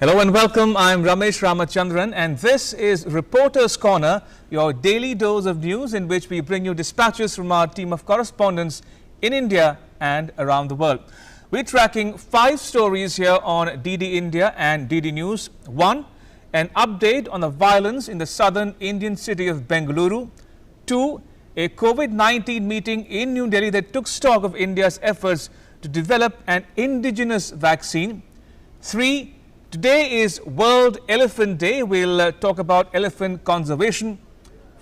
Hello and welcome. I'm Ramesh Ramachandran and this is Reporters Corner, your daily dose of news in which we bring you dispatches from our team of correspondents in India and around the world. We're tracking 5 stories here on DD India and DD News. 1. An update on the violence in the southern Indian city of Bengaluru. 2. A COVID-19 meeting in New Delhi that took stock of India's efforts to develop an indigenous vaccine. 3. Today is World Elephant Day. We'll talk about elephant conservation.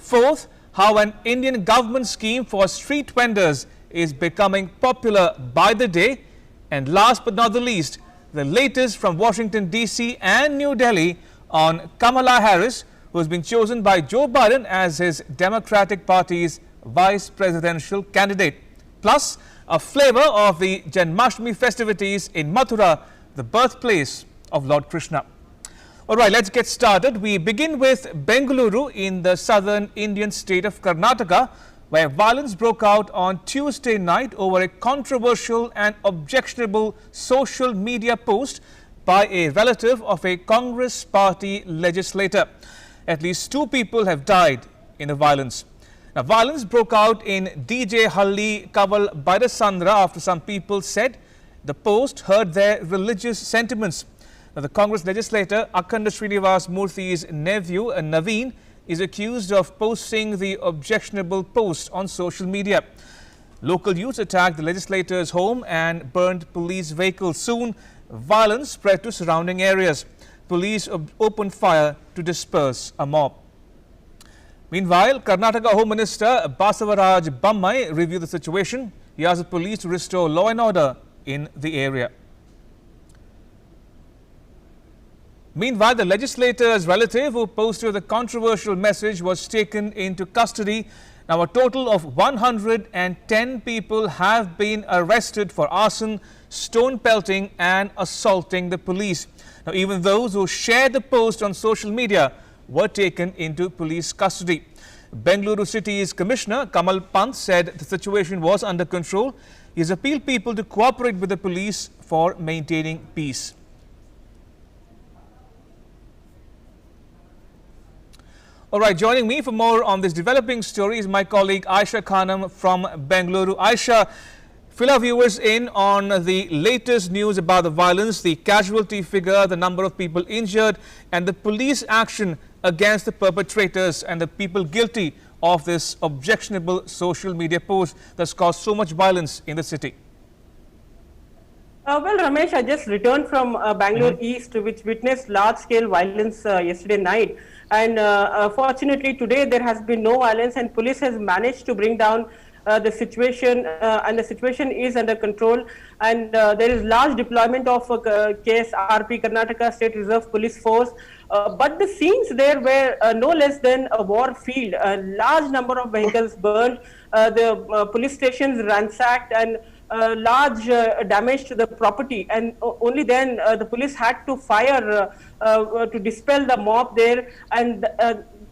4th, how an Indian government scheme for street vendors is becoming popular by the day. And last but not the least, the latest from Washington DC and New Delhi on Kamala Harris, who has been chosen by Joe Biden as his Democratic Party's vice presidential candidate. Plus, a flavor of the Janmashtami festivities in Mathura, the birthplace of Lord Krishna. All right, let's get started. We begin with Bengaluru in the southern Indian state of Karnataka, where violence broke out on Tuesday night over a controversial and objectionable social media post by a relative of a Congress party legislator. At least 2 people have died in the violence. Now, violence broke out in DJ Halli Kaval Bairasandra after some people said the post hurt their religious sentiments. Now, the Congress legislator Akhanda Srinivas Murthy's nephew Naveen is accused of posting the objectionable post on social media. Local youths attacked the legislator's home and burned police vehicles. Soon, violence spread to surrounding areas. Police opened fire to disperse a mob. Meanwhile, Karnataka Home Minister Basavaraj Bommai reviewed the situation. He asked the police to restore law and order in the area. Meanwhile, the legislator's relative who posted the controversial message was taken into custody. Now, a total of 110 people have been arrested for arson, stone pelting and assaulting the police. Now, even those who shared the post on social media were taken into police custody. Bengaluru City's Commissioner Kamal Pant said the situation was under control. He has appealed people to cooperate with the police for maintaining peace. All right, joining me for more on this developing story is my colleague Aisha Khanam from Bengaluru. Aisha, fill our viewers in on the latest news about the violence, the casualty figure, the number of people injured, and the police action against the perpetrators and the people guilty of this objectionable social media post that's caused so much violence in the city. Well, Ramesh, I just returned from Bangalore East, which witnessed large-scale violence yesterday night. And fortunately, today there has been no violence and police has managed to bring down the situation and the situation is under control. And there is large deployment of KSRP, Karnataka State Reserve Police Force. But the scenes there were no less than a war field. A large number of vehicles burned, the police stations ransacked, and large damage to the property, and only then the police had to fire to dispel the mob there, and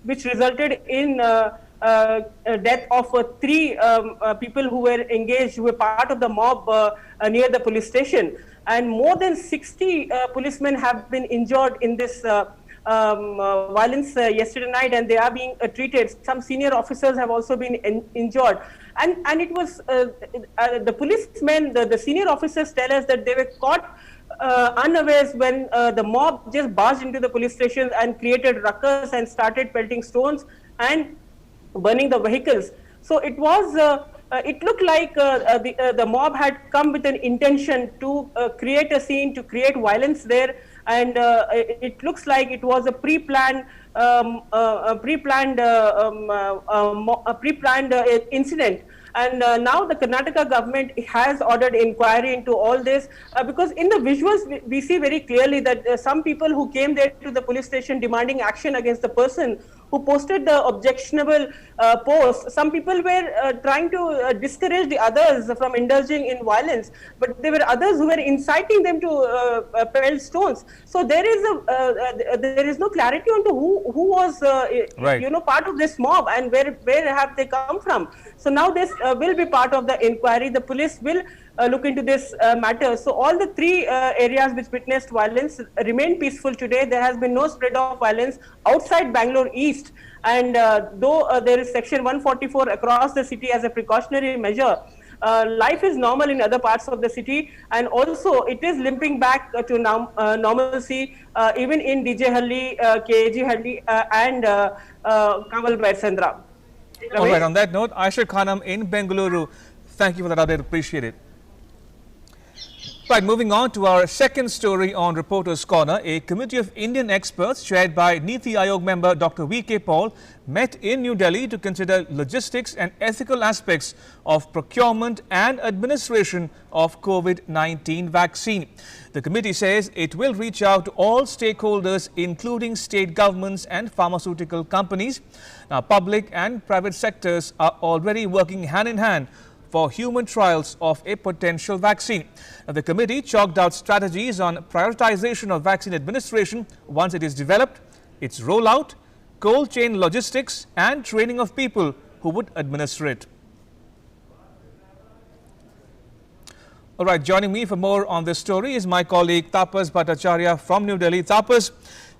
which resulted in death of 3 people who were engaged, who were part of the mob near the police station, and more than 60 policemen have been injured in this violence yesterday night, and they are being treated. Some senior officers have also been injured, and it was the policemen, the senior officers tell us that they were caught unawares when the mob just barged into the police station and created ruckus and started pelting stones and burning the vehicles. So it was it looked like the mob had come with an intention to create a scene, to create violence there, and it looks like it was a pre-planned incident. And now the Karnataka government has ordered inquiry into all this because in the visuals we see very clearly that some people who came there to the police station demanding action against the person who posted the objectionable post, some people were trying to discourage the others from indulging in violence, but there were others who were inciting them to pelt stones. So there is no clarity on to who was part of this mob and where have they come from. So now this will be part of the inquiry. The police will look into this matter. So all the three areas which witnessed violence remain peaceful today. There has been no spread of violence outside Bangalore East. And though there is Section 144 across the city as a precautionary measure, life is normal in other parts of the city, and also it is limping back to normalcy even in DJ Halli, KG Halli and Kamal Sandra. All right, on that note, Aisha Khanam in Bengaluru, thank you for that update, appreciate it. Right, moving on to our second story on Reporters Corner. A committee of Indian experts chaired by Niti Aayog member Dr. V.K. Paul met in New Delhi to consider logistics and ethical aspects of procurement and administration of COVID-19 vaccine. The committee says it will reach out to all stakeholders, including state governments and pharmaceutical companies. Now, public and private sectors are already working hand in hand for human trials of a potential vaccine. Now, the committee chalked out strategies on prioritization of vaccine administration once it is developed, its rollout, cold chain logistics and training of people who would administer it. All right, joining me for more on this story is my colleague Tapas Bhattacharya from New Delhi. Tapas,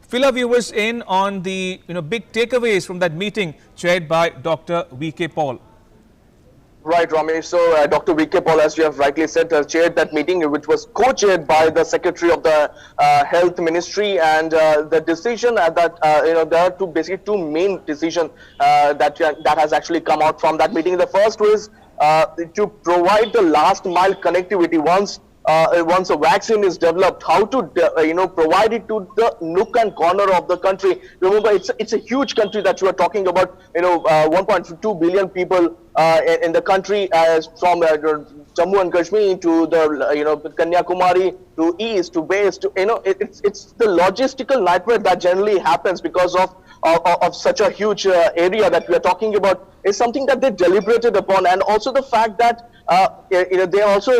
fill our viewers in on the big takeaways from that meeting chaired by Dr. V.K. Paul. Right, Ramesh. So, Dr. V.K. Paul, as you have rightly said, chaired that meeting, which was co-chaired by the Secretary of the Health Ministry, and the decision that there are two main decisions that has actually come out from that meeting. The first was to provide the last mile connectivity once a vaccine is developed, how to provide it to the nook and corner of the country. Remember, it's a huge country that you are talking about. 1.2 billion people in the country, from Jammu and Kashmir to the Kanyakumari to east to west. It's the logistical nightmare that generally happens because of such a huge area that we are talking about. Is something that they deliberated upon, and also the fact that they also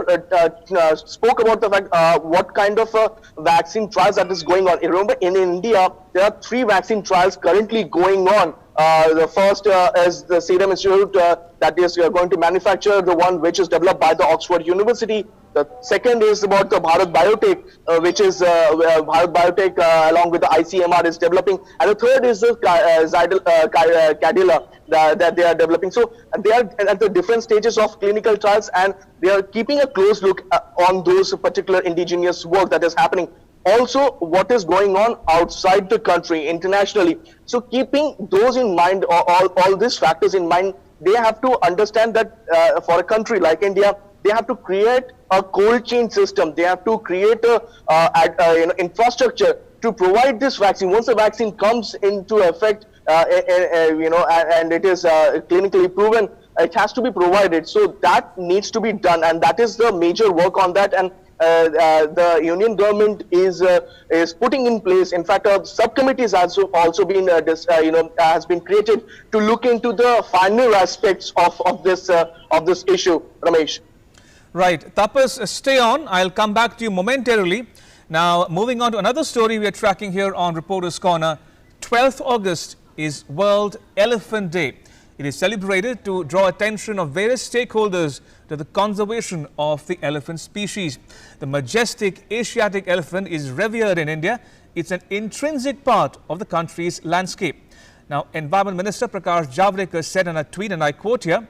spoke about the fact what kind of vaccine trials that is going on. Remember, in India, there are 3 vaccine trials currently going on. The first is the Serum Institute that is going to manufacture the one which is developed by the Oxford University. The second is about the Bharat Biotech, which is Bharat Biotech along with the ICMR is developing. And the third is the Cadila that they are developing. So they are at the different stages of clinical trials, and they are keeping a close look on those particular indigenous work that is happening. Also, what is going on outside the country, internationally. So keeping those in mind, all these factors in mind, they have to understand that for a country like India, they have to create a cold chain system. They have to create a infrastructure to provide this vaccine. Once the vaccine comes into effect, and it is clinically proven, it has to be provided. So that needs to be done, and that is the major work on that. And the union government is putting in place. In fact, a subcommittee has also been has been created to look into the finer aspects of this issue. Ramesh. Right, Tapas, stay on. I'll come back to you momentarily. Now, moving on to another story we are tracking here on Reporters Corner. 12th August is World Elephant Day. It is celebrated to draw attention of various stakeholders to the conservation of the elephant species. The majestic Asiatic elephant is revered in India. It's an intrinsic part of the country's landscape. Now, Environment Minister Prakash Javadekar said in a tweet, and I quote here,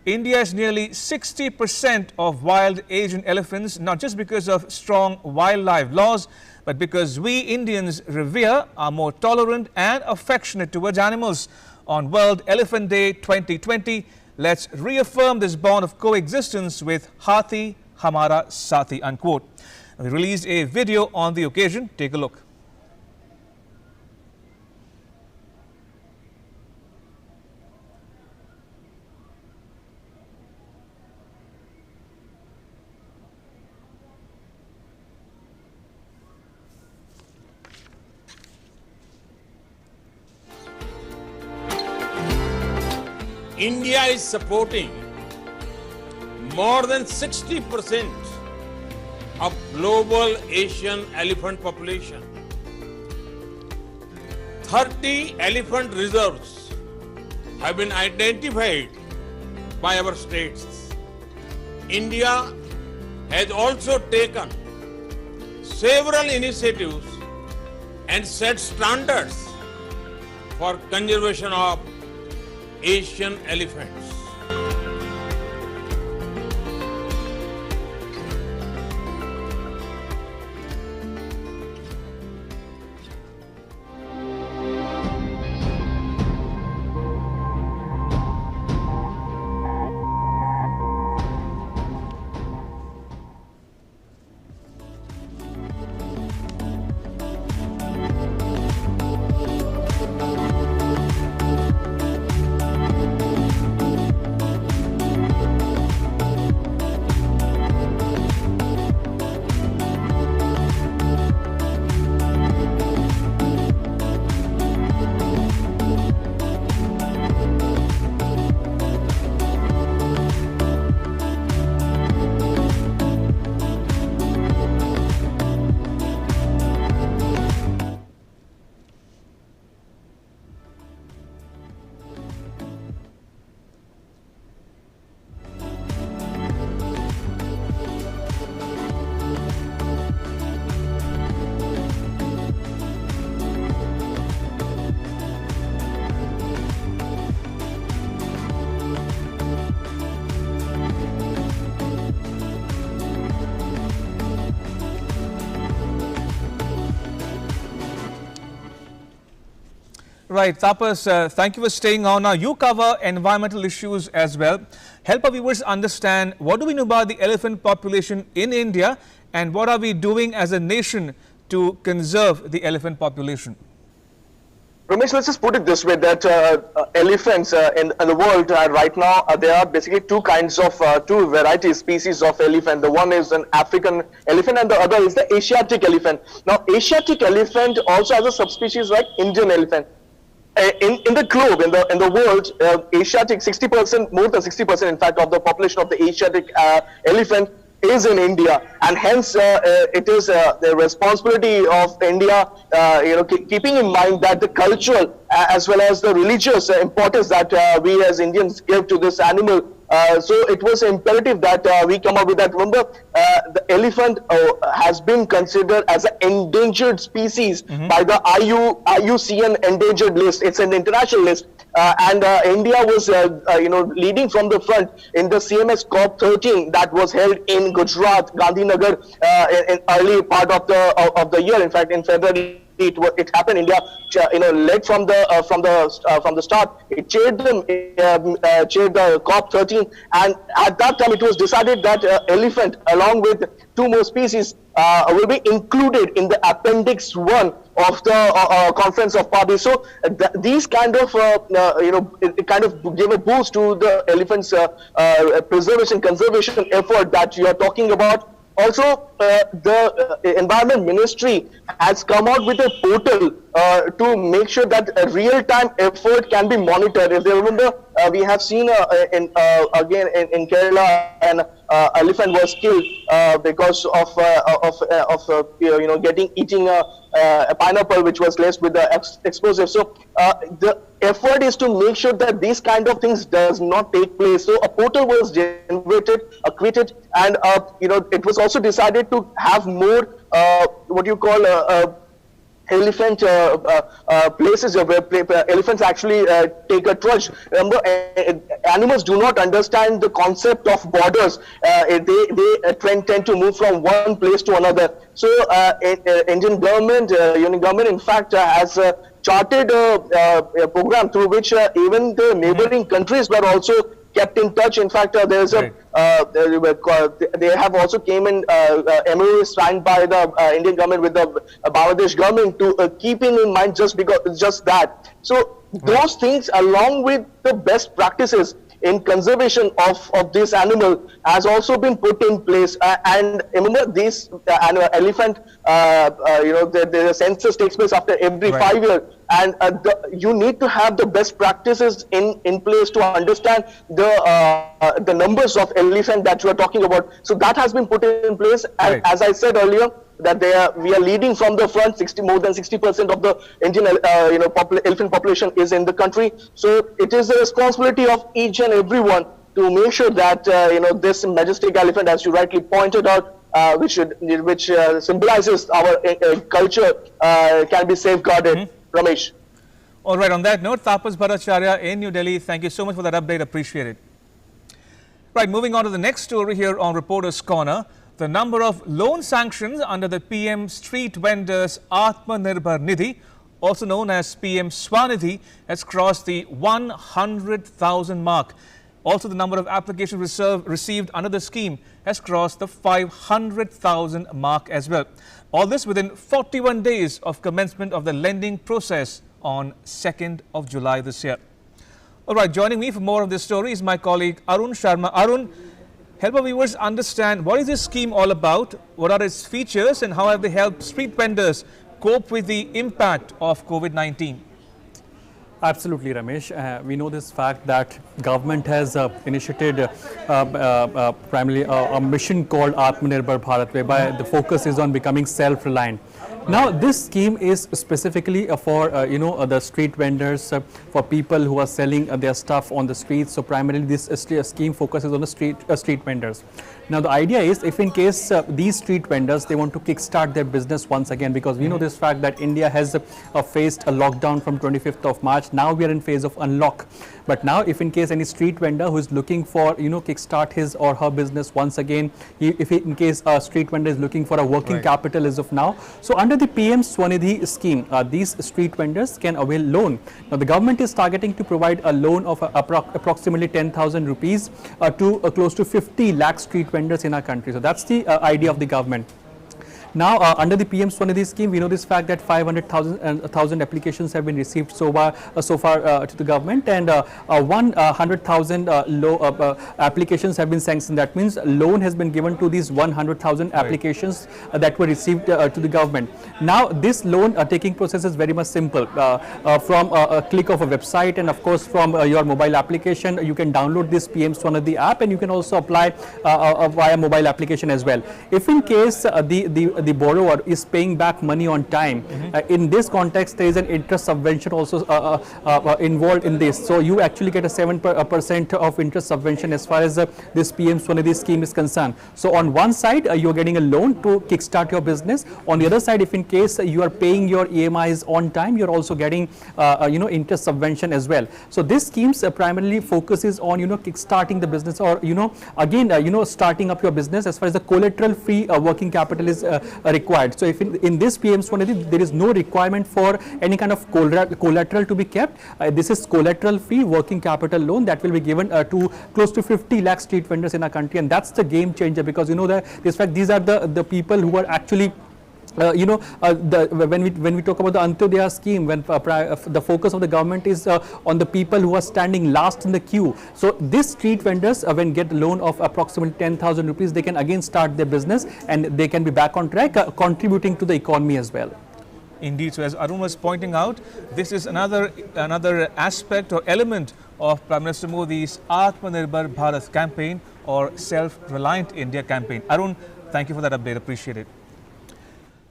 India has nearly 60% of wild Asian elephants, not just because of strong wildlife laws, but because we Indians revere, are more tolerant and affectionate towards animals. On World Elephant Day 2020, let's reaffirm this bond of coexistence with Hathi Hamara Sathi, unquote. We released a video on the occasion. Take a look. India is supporting more than 60% of global Asian elephant population. 30 elephant reserves have been identified by our states. India has also taken several initiatives and set standards for conservation of Asian elephants. Right, Tapas, thank you for staying on. Now, you cover environmental issues as well. Help our viewers understand what do we know about the elephant population in India and what are we doing as a nation to conserve the elephant population? Ramesh, let's just put it this way, that elephants in the world right now, there are basically two varieties, species of elephant. The one is an African elephant and the other is the Asiatic elephant. Now, Asiatic elephant also has a subspecies like Indian elephant. In the globe, in the world, Asiatic 60%, more than 60% in fact of the population of the Asiatic elephant is in India, and hence it is the responsibility of India, keeping in mind that the cultural as well as the religious importance that we as Indians give to this animal. So it was imperative that we come up with that. Remember, the elephant has been considered as an endangered species by the IUCN endangered list. It's an international list. And India was, leading from the front in the CMS COP13 that was held in Gujarat, Gandhinagar, in early part of the year. In fact, in February, it happened. India, led from the start. It chaired the COP13, and at that time it was decided that elephant, along with two more species, will be included in the Appendix 1 of the Conference of Parties. So these kind of it kind of gave a boost to the elephants' conservation effort that you are talking about. Also, the Environment Ministry has come out with a portal to make sure that a real-time effort can be monitored. If you remember, we have seen again in Kerala an elephant was killed because of eating a pineapple which was laced with the explosive. So the effort is to make sure that these kind of things does not take place. So a portal was generated, created, and it was also decided to have more what you call elephant places where elephants actually take a trudge. Remember, animals do not understand the concept of borders. They tend to move from one place to another. So Indian government, union government, in fact, has charted a program through which even the neighboring countries were also kept in touch. In fact, there's a they have also came in MOU signed by the Indian government with the Bangladesh government to keeping in mind just that. So those things, along with the best practices in conservation of this animal, has also been put in place. And remember, this elephant, the census takes place after every 5 years, and you need to have the best practices in place to understand the numbers of elephant that you are talking about. So that has been put in place, and as I said earlier, that we are leading from the front. More than 60% of the Indian elephant population is in the country. So it is the responsibility of each and everyone to make sure that this majestic elephant, as you rightly pointed out, which symbolizes our culture, can be safeguarded. Ramesh. All right, on that note, Tapas Bhattacharya in New Delhi, thank you so much for that update. Appreciate it. Right, moving on to the next story here on Reporters Corner. The number of loan sanctions under the PM Street Vendors Atmanirbhar Nidhi, also known as PM Swanidhi, has crossed the 100,000 mark. Also, the number of applications received under the scheme has crossed the 500,000 mark as well. All this within 41 days of commencement of the lending process on 2nd of July this year. All right, joining me for more of this story is my colleague Arun Sharma. Arun, help our viewers understand what is this scheme all about, what are its features, and how have they helped street vendors cope with the impact of COVID-19? Absolutely, Ramesh. We know this fact that government has initiated primarily a mission called Atmanirbhar Bharat, whereby the focus is on becoming self-reliant. Now, this scheme is specifically for the street vendors, for people who are selling their stuff on the streets. So primarily, this scheme focuses on the street vendors. Now, the idea is, if in case these street vendors, they want to kickstart their business once again, because we know this fact that India has faced a lockdown from 25th of March. Now we are in phase of unlock. But now, if in case any street vendor who is looking for kickstart his or her business once again, if in case a street vendor is looking for a working capital as of now, so under the PM Swanidhi scheme, these street vendors can avail loan. Now, the government is targeting to provide a loan of approximately 10,000 rupees to close to 50 lakh street vendors in our country. So that's the idea of the government. Now, under the PM Swanidhi scheme, we know this fact that 500,000 applications have been received so far to the government, and 100,000 applications have been sanctioned. That means loan has been given to these 100,000 applications that were received to the government. Now, this loan taking process is very much simple. From a click of a website, and of course from your mobile application, you can download this PM Swanidhi app, and you can also apply via mobile application as well. If in case the borrower is paying back money on time, in this context there is an interest subvention also involved in this. So you actually get a 7% of interest subvention as far as this PM Swanidhi scheme is concerned. So on one side you are getting a loan to kickstart your business. On the other side, if in case you are paying your EMIs on time, you are also getting interest subvention as well. So this schemes primarily focuses on kickstarting the business, or again starting up your business as far as the collateral free working capital is required. So if in this PM Swanidhi there is no requirement for any kind of collateral to be kept, this is collateral free working capital loan that will be given to close to 50 lakh street vendors in our country, and that's the game changer, because these are the people who are actually when we talk about the Antyodaya scheme, when the focus of the government is on the people who are standing last in the queue. So these street vendors, when get a loan of approximately 10,000 rupees, they can again start their business and they can be back on track, contributing to the economy as well. Indeed. So as Arun was pointing out, this is another aspect or element of Prime Minister Modi's Atmanirbhar Bharat campaign, or Self-Reliant India campaign. Arun, thank you for that update. Appreciate it.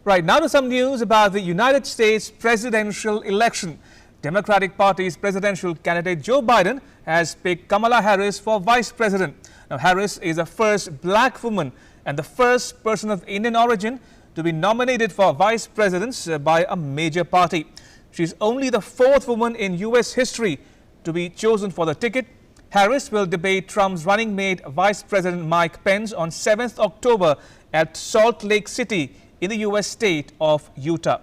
Right, now to some news about the United States presidential election. Democratic Party's presidential candidate Joe Biden has picked Kamala Harris for vice president. Now, Harris is the first black woman and the first person of Indian origin to be nominated for vice presidents by a major party. She's only the fourth woman in U.S. history to be chosen for the ticket. Harris will debate Trump's running mate, Vice President Mike Pence, on 7th October at Salt Lake City in the U.S. state of Utah.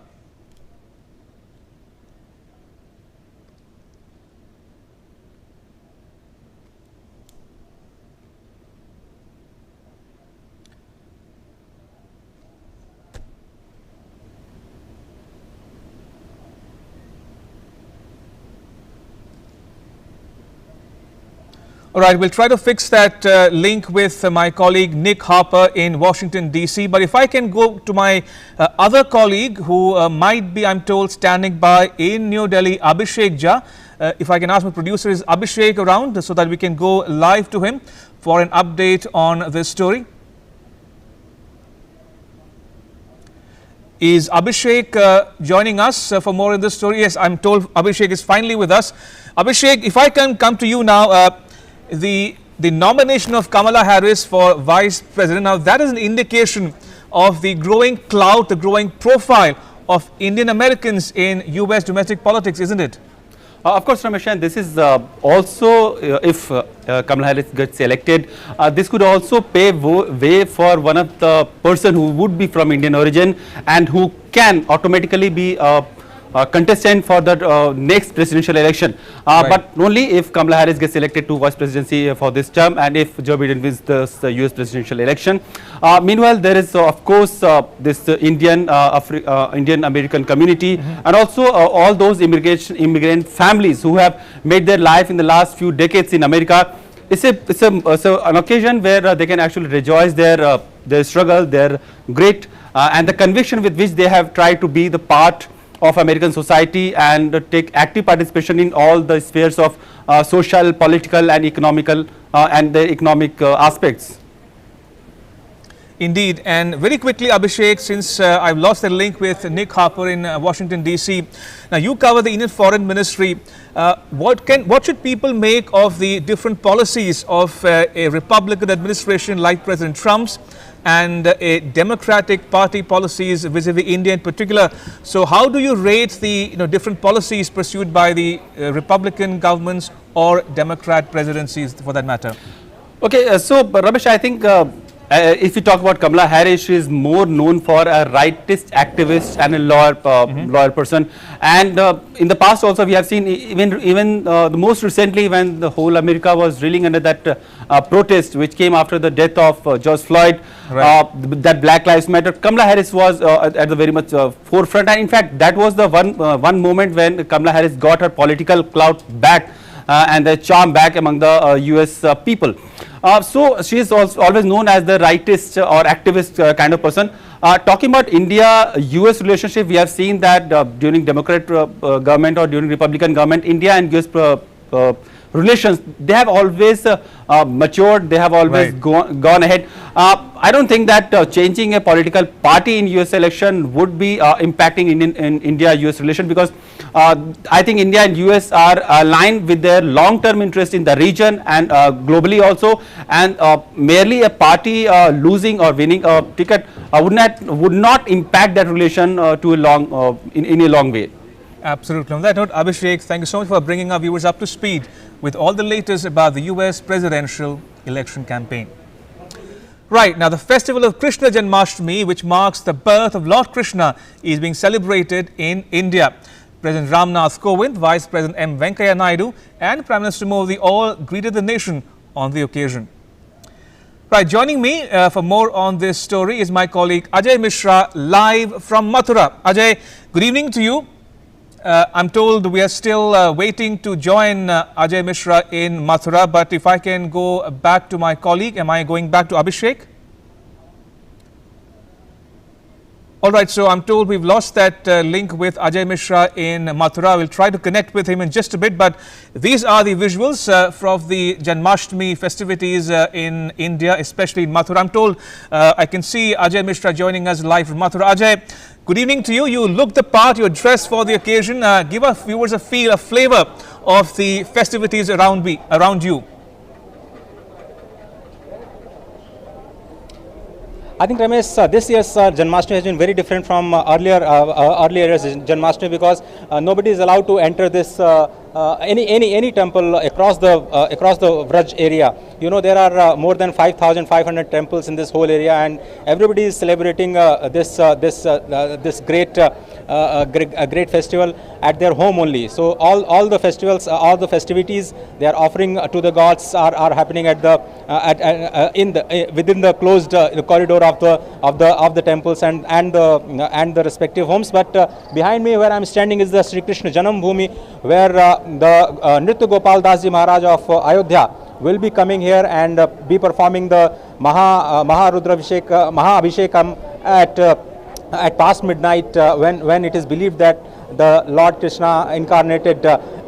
All right, we'll try to fix that link with my colleague Nick Harper in Washington, D.C. But if I can go to my other colleague who might be, I'm told, standing by in New Delhi, Abhishek Jha. If I can ask my producer, is Abhishek around so that we can go live to him for an update on this story? Is Abhishek joining us for more in this story? Yes, I'm told Abhishek is finally with us. Abhishek, if I can come to you now, the the nomination of Kamala Harris for Vice President. Now, that is an indication of the growing clout, the growing profile of Indian Americans in US domestic politics, isn't it? Of course, Ramesh, and this is also, if Kamala Harris gets elected, this could also pave way for one of the person who would be from Indian origin and who can automatically be contestant for the next presidential election. Right. But only if Kamala Harris gets elected to vice presidency for this term and if Joe Biden wins the US presidential election. Meanwhile, there is of course this Indian American community and also all those immigrant families who have made their life in the last few decades in America. It's an occasion where they can actually rejoice their struggle, their grit and the conviction with which they have tried to be the part of American society and take active participation in all the spheres of social, political and economical and the economic aspects. Indeed, and very quickly, Abhishek, since I've lost the link with Nick Harper in Washington DC. Now, you cover the Indian Foreign Ministry. What should people make of the different policies of a Republican administration like President Trump's and a Democratic Party policies vis-a-vis India in particular? So, how do you rate the different policies pursued by the Republican governments or Democrat presidencies, for that matter? Okay, so Ramesh, I think. If we talk about Kamala Harris, she is more known for a rightist activist and a lawyer person. And in the past also we have seen even the most recently when the whole America was reeling under that protest which came after the death of George Floyd, right. That Black Lives Matter, Kamala Harris was at the very much forefront. And in fact, that was the one moment when Kamala Harris got her political clout back and the charm back among the US people. So she is also always known as the rightist or activist kind of person. Talking about India-US relationship, we have seen that during Democrat government or during Republican government, India and US relations, they have always matured, they have always right. gone ahead. I don't think that changing a political party in US election would be impacting in India-US relation, because I think India and US are aligned with their long-term interest in the region and globally also, and merely a party losing or winning a ticket would not impact that relation to a long in a long way. Absolutely. On that note, Abhishek, thank you so much for bringing our viewers up to speed with all the latest about the US presidential election campaign. Right, now the festival of Krishna Janmashtami, which marks the birth of Lord Krishna, is being celebrated in India. President Ramnath Kovind, Vice President M. Venkaiah Naidu and Prime Minister Modi all greeted the nation on the occasion. Right, joining me for more on this story is my colleague Ajay Mishra, live from Mathura. Ajay, good evening to you. I'm told we are still waiting to join Ajay Mishra in Mathura, but if I can go back to my colleague, am I going back to Abhishek? All right, so I'm told we've lost that link with Ajay Mishra in Mathura. We'll try to connect with him in just a bit, but these are the visuals from the Janmashtami festivities in India, especially in Mathura. I'm told I can see Ajay Mishra joining us live from Mathura. Ajay, good evening to you. You look the part, you're dressed for the occasion. Give our viewers a flavor of the festivities around you. I think, Ramesh, this year's Janmashtami has been very different from earlier years' Janmashtami, because nobody is allowed to enter this any temple across the Vraj area. You know, there are more than 5,500 temples in this whole area, and everybody is celebrating this great festival at their home only. So all the festivals, all the festivities they are offering to the gods are happening at the within the closed corridor of the temples and the respective homes. But behind me, where I am standing, is the Sri Krishna Janam Bhumi, where the Nritya Gopal Das Ji Maharaj of Ayodhya will be coming here and be performing the Mahabhishekam at past midnight, when it is believed that the Lord Krishna incarnated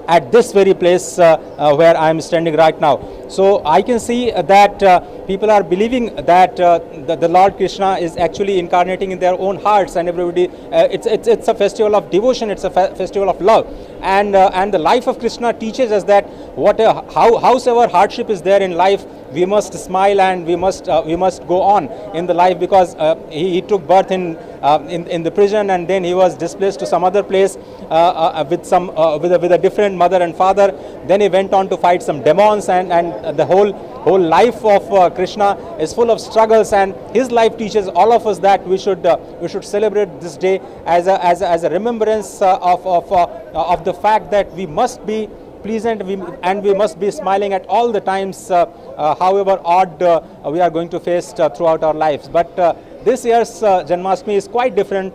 at this very place where I am standing right now. So I can see that people are believing that the Lord Krishna is actually incarnating in their own hearts, and everybody, it's a festival of devotion, it's a festival of love, and the life of Krishna teaches us that howsoever hardship is there in life, we must smile and we must go on in the life, because he took birth in the prison, and then he was displaced to some other place with a different mother and father. Then he went on to fight some demons, and the whole life of Krishna is full of struggles, and his life teaches all of us that we should celebrate this day as a remembrance of the fact that we must be pleasant and we must be smiling at all the times, however odd we are going to face throughout our lives. But this year's Janmashtami is quite different.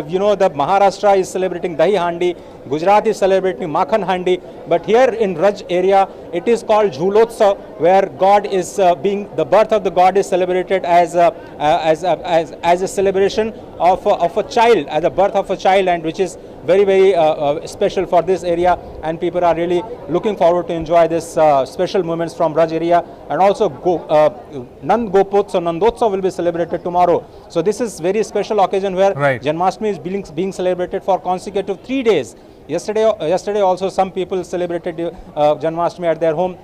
You know, the Maharashtra is celebrating Dahi Handi, Gujarat is celebrating Makhan Handi, but here in Raj area it is called Jhulotsav, where God is the birth of the God is celebrated as a celebration of a child, as a birth of a child, and which is very, very special for this area, and people are really looking forward to enjoy this special moments from Raj area. And also Nand Gopotsav, Nandotsav will be celebrated tomorrow. So this is very special occasion where Janmashtami is being celebrated for consecutive 3 days. Yesterday also some people celebrated Janmashtami at their home.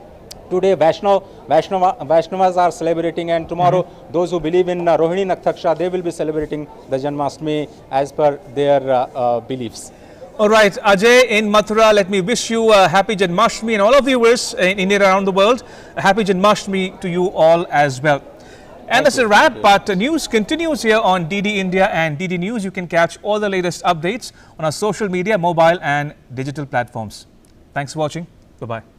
Today Vaishnavas are celebrating, and tomorrow those who believe in Rohini Naktaksha, they will be celebrating the Janmashtami as per their beliefs. All right, Ajay in Mathura, let me wish you a happy Janmashtami, and all of the viewers in India around the world, a happy Janmashtami to you all as well. And that's a wrap, but news continues here on DD India and DD News. You can catch all the latest updates on our social media, mobile and digital platforms. Thanks for watching. Bye-bye.